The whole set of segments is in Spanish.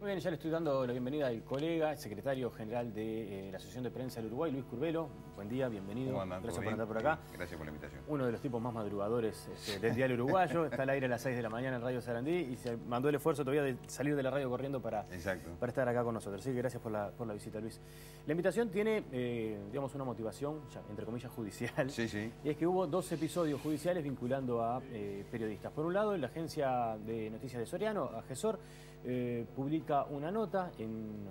Muy bien, ya le estoy dando la bienvenida al colega, el secretario general de la Asociación de Prensa del Uruguay, Luis Curbelo. Buen día, bienvenido. ¿Cómo andan? Gracias por andar por acá. Gracias por la invitación. Uno de los tipos más madrugadores del diario uruguayo. Está al aire a las 6 de la mañana en Radio Sarandí y se mandó el esfuerzo todavía de salir de la radio corriendo para estar acá con nosotros. Así que gracias por la visita, Luis. La invitación tiene, digamos, una motivación, ya, entre comillas, judicial. Sí, sí. Y es que hubo 2 episodios judiciales vinculando a periodistas. Por un lado, la agencia de noticias de Soriano, AGESOR, publica una nota en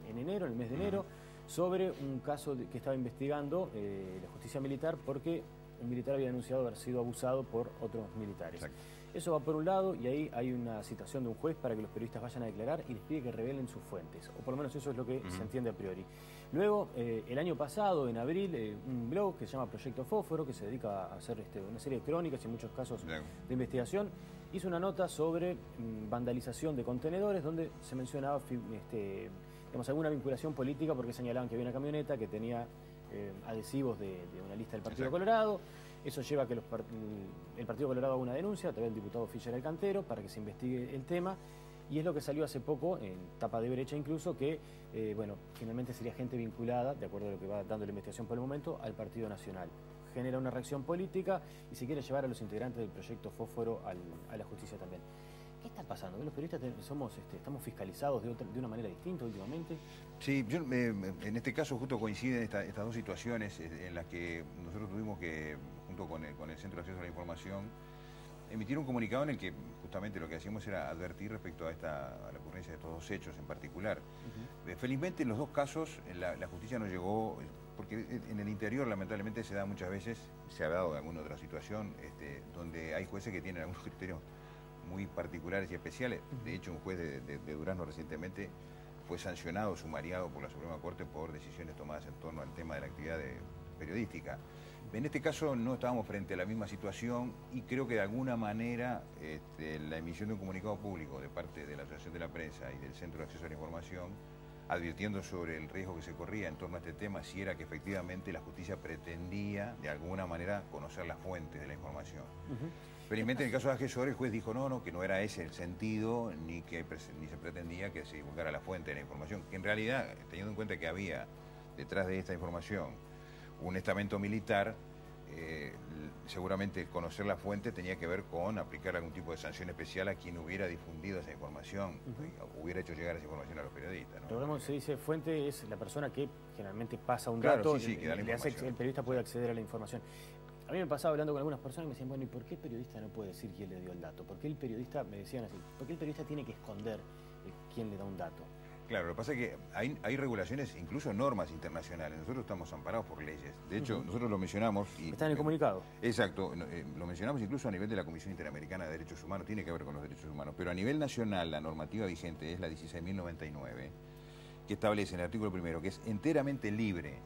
enero, en el mes de enero, sobre un caso que estaba investigando la justicia militar porque un militar había denunciado haber sido abusado por otros militares. Exacto. Eso va por un lado y ahí hay una citación de un juez para que los periodistas vayan a declarar y les pide que revelen sus fuentes, o por lo menos eso es lo que se entiende a priori. Luego, el año pasado, en abril, un blog que se llama Proyecto Fósforo, que se dedica a hacer una serie de crónicas y muchos casos de investigación, hizo una nota sobre vandalización de contenedores donde se mencionaba digamos, alguna vinculación política porque señalaban que había una camioneta que tenía adhesivos de una lista del Partido Colorado. Eso lleva a que el Partido Colorado haga una denuncia a través del diputado Fischer Alcantero para que se investigue el tema. Y es lo que salió hace poco, en tapa de brecha incluso, que bueno, finalmente sería gente vinculada, de acuerdo a lo que va dando la investigación por el momento, al Partido Nacional. Genera una reacción política y se quiere llevar a los integrantes del Proyecto Fósforo a la justicia también. ¿Qué está pasando? ¿Los periodistas estamos fiscalizados de una manera distinta últimamente? Sí, en este caso justo coinciden estas dos situaciones en las que nosotros tuvimos que, junto con el Centro de Acceso a la Información, emitir un comunicado en el que justamente lo que hacíamos era advertir respecto a la ocurrencia de estos dos hechos en particular. Felizmente en los dos casos la justicia no llegó, porque en el interior lamentablemente se da muchas veces, se ha dado alguna otra situación, donde hay jueces que tienen algunos criterios muy particulares y especiales. De hecho, un juez de Durazno recientemente fue sancionado, sumariado por la Suprema Corte por decisiones tomadas en torno al tema de la actividad periodística. En este caso no estábamos frente a la misma situación y creo que de alguna manera la emisión de un comunicado público de parte de la Asociación de la Prensa y del Centro de Acceso a la Información, advirtiendo sobre el riesgo que se corría en torno a este tema, si era que efectivamente la justicia pretendía de alguna manera conocer las fuentes de la información. Felizmente en el caso de AGESOR el juez dijo que no era ese el sentido, ni se pretendía que se divulgara la fuente de la información, que en realidad, teniendo en cuenta que había detrás de esta información un estamento militar, seguramente conocer la fuente tenía que ver con aplicar algún tipo de sanción especial a quien hubiera difundido esa información, hubiera hecho llegar esa información a los periodistas, ¿no? Recordemos, se dice fuente es la persona que generalmente pasa un dato, que da la información. El periodista puede acceder a la información. A mí me pasaba hablando con algunas personas y me decían, bueno, ¿y por qué el periodista no puede decir quién le dio el dato? ¿Por qué el periodista, me decían así, por qué el periodista tiene que esconder quién le da un dato? Claro, lo que pasa es que hay regulaciones, incluso normas internacionales. Nosotros estamos amparados por leyes. De hecho, nosotros lo mencionamos. Está en el comunicado. Exacto. Lo mencionamos incluso a nivel de la Comisión Interamericana de Derechos Humanos. Tiene que ver con los derechos humanos. Pero a nivel nacional, la normativa vigente es la 16.099, que establece en el artículo primero que es enteramente libre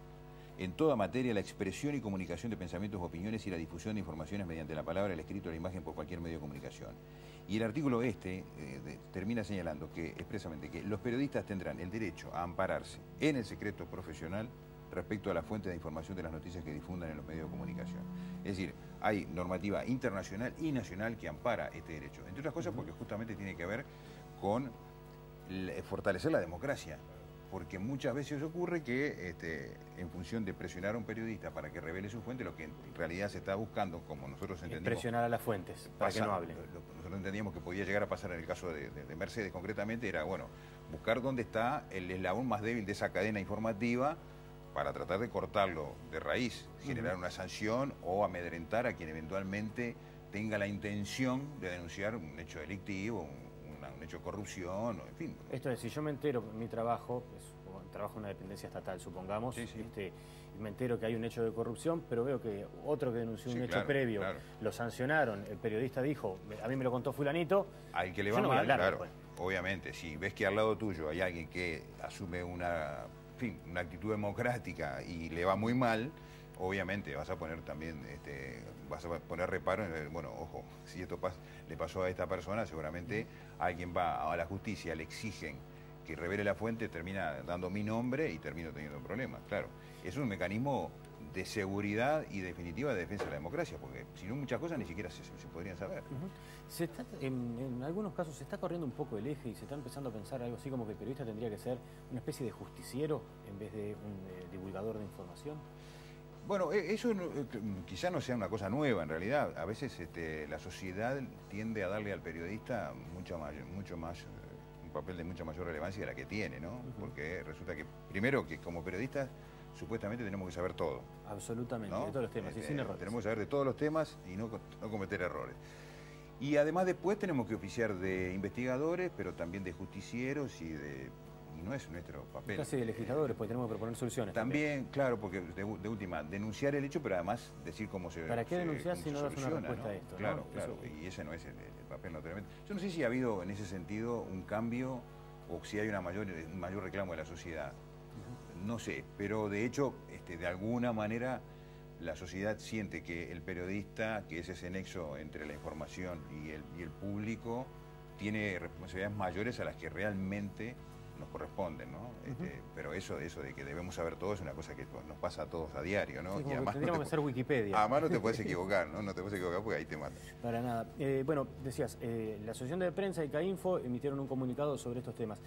en toda materia la expresión y comunicación de pensamientos, opiniones y la difusión de informaciones mediante la palabra, el escrito o la imagen por cualquier medio de comunicación. Y el artículo termina señalando que expresamente que los periodistas tendrán el derecho a ampararse en el secreto profesional respecto a la fuente de información de las noticias que difundan en los medios de comunicación. Es decir, hay normativa internacional y nacional que ampara este derecho. Entre otras cosas porque justamente tiene que ver con fortalecer la democracia. Porque muchas veces ocurre que en función de presionar a un periodista para que revele su fuente, lo que en realidad se está buscando, como nosotros entendimos... Presionar a las fuentes, para que no hablen. Nosotros entendíamos que podía llegar a pasar en el caso de Mercedes concretamente, era, bueno, buscar dónde está el eslabón más débil de esa cadena informativa para tratar de cortarlo de raíz, generar una sanción o amedrentar a quien eventualmente tenga la intención de denunciar un hecho delictivo, un hecho de corrupción, en fin. Esto es, si yo me entero, mi trabajo, trabajo en una dependencia estatal, supongamos, me entero que hay un hecho de corrupción, pero veo que otro que denunció un hecho previo, lo sancionaron, el periodista dijo, a mí me lo contó fulanito, al que le va mal, claro, obviamente, si ves que al lado tuyo hay alguien que asume una actitud democrática y le va muy mal, obviamente vas a poner también, vas a poner reparo en, bueno, ojo, si esto le pasó a esta persona, seguramente alguien va a la justicia, le exigen que revele la fuente, termina dando mi nombre y termino teniendo problemas, claro. Es un mecanismo de seguridad y definitiva de defensa de la democracia, porque si no muchas cosas ni siquiera se podrían saber. En algunos casos se está corriendo un poco el eje y se está empezando a pensar algo así como que el periodista tendría que ser una especie de justiciero en vez de un divulgador de información. Bueno, eso quizá no sea una cosa nueva en realidad. A veces la sociedad tiende a darle al periodista mucho más un papel de mucha mayor relevancia de la que tiene, ¿no? Porque resulta que, primero, que como periodistas supuestamente tenemos que saber todo. Absolutamente, ¿no? de todos los temas, y sin errores. Tenemos que saber de todos los temas y no cometer errores. Y además después tenemos que oficiar de investigadores, pero también de justicieros y no es nuestro papel. Casi de legisladores, porque tenemos que proponer soluciones. También, claro, porque de última, denunciar el hecho, pero además decir cómo se ¿Para qué denunciar si no das una respuesta, ¿no? a esto? Claro, ¿no? claro, y ese no es el papel, naturalmente. Yo no sé si ha habido en ese sentido un cambio o si hay un mayor reclamo de la sociedad. No sé, pero de hecho, de alguna manera, la sociedad siente que el periodista, que es ese nexo entre la información y el público, tiene responsabilidades mayores a las que realmente nos corresponden, ¿no? Pero eso de que debemos saber todo es una cosa que nos pasa a todos a diario, ¿no? Sí, y además tendríamos que hacer Wikipedia. Además no te puedes equivocar, ¿no? No te puedes equivocar porque ahí te matan. Para nada. Bueno, decías, la Asociación de Prensa y CAINFO emitieron un comunicado sobre estos temas.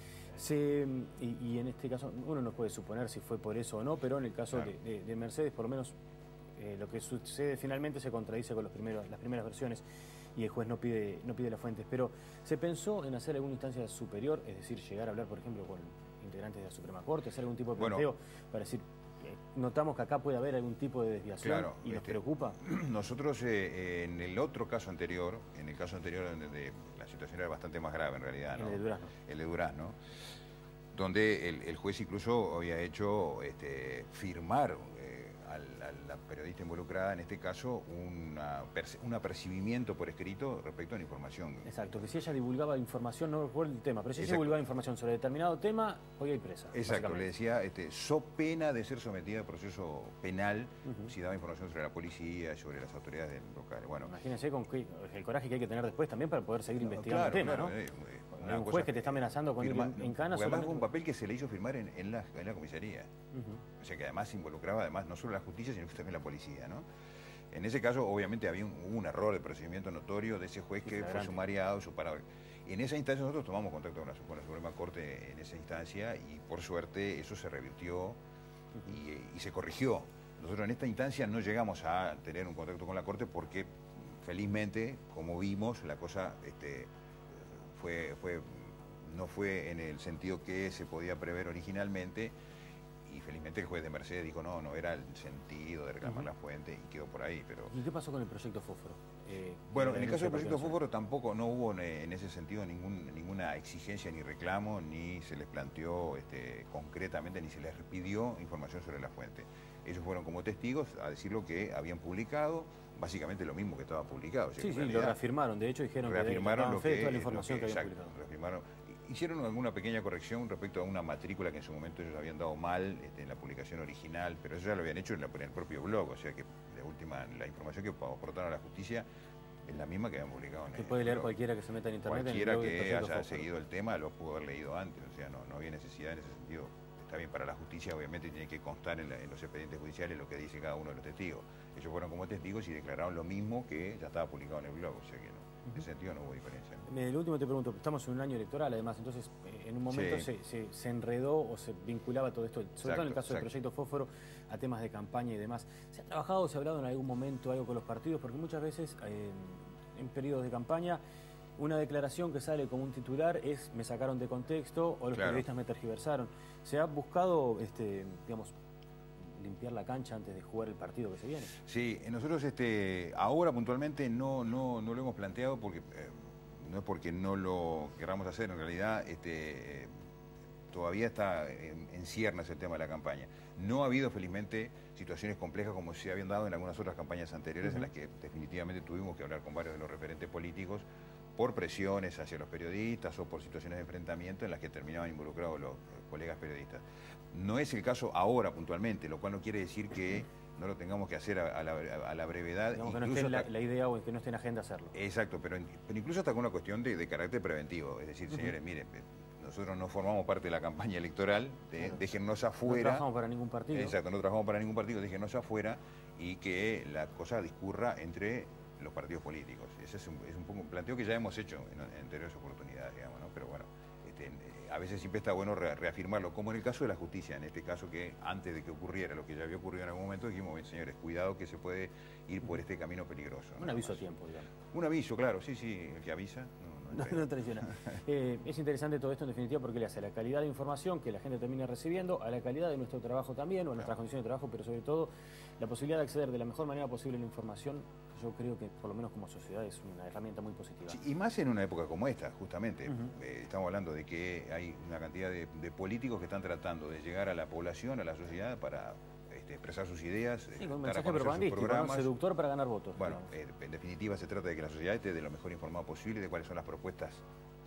Y en este caso, uno no puede suponer si fue por eso o no, pero en el caso claro. de Mercedes, por lo menos lo que sucede finalmente se contradice con las primeras versiones y el juez no pide las fuentes. Pero ¿se pensó en hacer alguna instancia superior, es decir, llegar a hablar, por ejemplo, con integrantes de la Suprema Corte, hacer algún tipo de planteo para decir, notamos que acá puede haber algún tipo de desviación claro, y nos preocupa? Nosotros en el otro caso anterior, donde la situación era bastante más grave en realidad, ¿no? El de Durazno, donde el juez incluso había hecho firmar a la periodista involucrada, en este caso, un apercibimiento por escrito respecto a la información. Exacto, que si ella divulgaba información, no recuerdo el tema, pero si ella divulgaba información sobre determinado tema, hoy hay presa. Exacto, le decía, so pena de ser sometida a proceso penal si daba información sobre la policía, sobre las autoridades locales. Bueno, imagínense con el coraje que hay que tener después también para poder seguir investigando el tema, ¿no? Hay un juez que te está amenazando con ir en cana. Además fue un papel que se le hizo firmar en la comisaría. O sea que además involucraba no solo la justicia, sino que también la policía, ¿no? En ese caso, obviamente, hubo un error de procedimiento notorio de ese juez que fue sumariado, suparado. En esa instancia nosotros tomamos contacto con la Suprema Corte en esa instancia y por suerte eso se revirtió y se corrigió. Nosotros en esta instancia no llegamos a tener un contacto con la Corte porque felizmente, como vimos, la cosa no fue en el sentido que se podía prever originalmente. Y felizmente el juez de Mercedes dijo no era el sentido de reclamar la fuente y quedó por ahí. Pero ¿y qué pasó con el proyecto Fósforo? Bueno, en el caso del proyecto Fósforo tampoco no hubo en ese sentido ninguna exigencia ni reclamo, ni se les planteó concretamente, ni se les pidió información sobre la fuente. Ellos fueron como testigos a decir lo que habían publicado, básicamente lo mismo que estaba publicado. Sí, lo reafirmaron, de hecho dijeron que daban fe de toda la información que habían publicado. Reafirmaron. Hicieron alguna pequeña corrección respecto a una matrícula que en su momento ellos habían dado mal en la publicación original, pero eso ya lo habían hecho en el propio blog, o sea que la información que aportaron a la justicia es la misma que habían publicado en el blog. Puede leer cualquiera que se meta en internet. Cualquiera que haya seguido el tema lo pudo haber leído antes, o sea, no había necesidad en ese sentido. Está bien, para la justicia obviamente tiene que constar en los expedientes judiciales lo que dice cada uno de los testigos. Ellos fueron como testigos y declararon lo mismo que ya estaba publicado en el blog, o sea que en ese sentido no hubo diferencia. El último te pregunto, estamos en un año electoral además, entonces en un momento se enredó o se vinculaba todo esto, sobre todo en el caso del proyecto Fósforo, a temas de campaña y demás. ¿Se ha trabajado, se ha hablado en algún momento algo con los partidos? Porque muchas veces en periodos de campaña una declaración que sale como un titular es me sacaron de contexto o los periodistas me tergiversaron. ¿Se ha buscado, digamos, limpiar la cancha antes de jugar el partido que se viene? Sí, nosotros ahora puntualmente no lo hemos planteado porque no es porque no lo queramos hacer, en realidad todavía está en ciernes el tema de la campaña. No ha habido felizmente situaciones complejas como se habían dado en algunas otras campañas anteriores en las que definitivamente tuvimos que hablar con varios de los referentes políticos por presiones hacia los periodistas o por situaciones de enfrentamiento en las que terminaban involucrados los colegas periodistas. No es el caso ahora puntualmente, lo cual no quiere decir que no lo tengamos que hacer a la brevedad. Digamos que no esté la idea o que no esté en agenda hacerlo. Exacto, pero incluso hasta con una cuestión de carácter preventivo. Es decir, señores, miren, nosotros no formamos parte de la campaña electoral, Claro. déjennos No afuera. trabajamos para ningún partido. Exacto, no trabajamos para ningún partido, déjennos afuera y que la cosa discurra entre los partidos políticos. Ese es un poco un planteo que ya hemos hecho en anteriores oportunidades, digamos, ¿no? Pero bueno, a veces siempre está bueno reafirmarlo, como en el caso de la justicia, en este caso que antes de que ocurriera lo que ya había ocurrido en algún momento, dijimos, bien, señores, cuidado que se puede ir por este camino peligroso. Un aviso a tiempo, digamos. Un aviso, claro, sí, el que avisa. No traiciona. Es interesante todo esto en definitiva porque le hace a la calidad de información que la gente termina recibiendo, a la calidad de nuestro trabajo también, o a nuestras condiciones de trabajo, pero sobre todo la posibilidad de acceder de la mejor manera posible a la información. Yo creo que por lo menos como sociedad es una herramienta muy positiva. Sí, y más en una época como esta, justamente. Estamos hablando de que hay una cantidad de políticos que están tratando de llegar a la población, a la sociedad, para expresar sus ideas, Sí, con un dar a mensaje conocer sus propagandístico, ¿no? programas. Seductor para ganar votos. Bueno, en definitiva se trata de que la sociedad esté de lo mejor informada posible de cuáles son las propuestas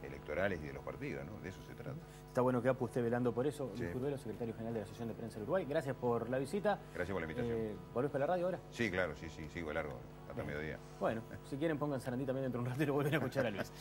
electorales y de los partidos, ¿no? De eso se trata. Está bueno que APU esté velando por eso. Sí. Luis Curvelo, secretario general de la Asociación de Prensa del Uruguay. Gracias por la visita. Gracias por la invitación. ¿Volvés para la radio ahora? Sí, claro, sí, sigo largo, hasta mediodía. Bueno, si quieren pongan Sarandí también dentro de un rato y lo vuelven a escuchar a Luis.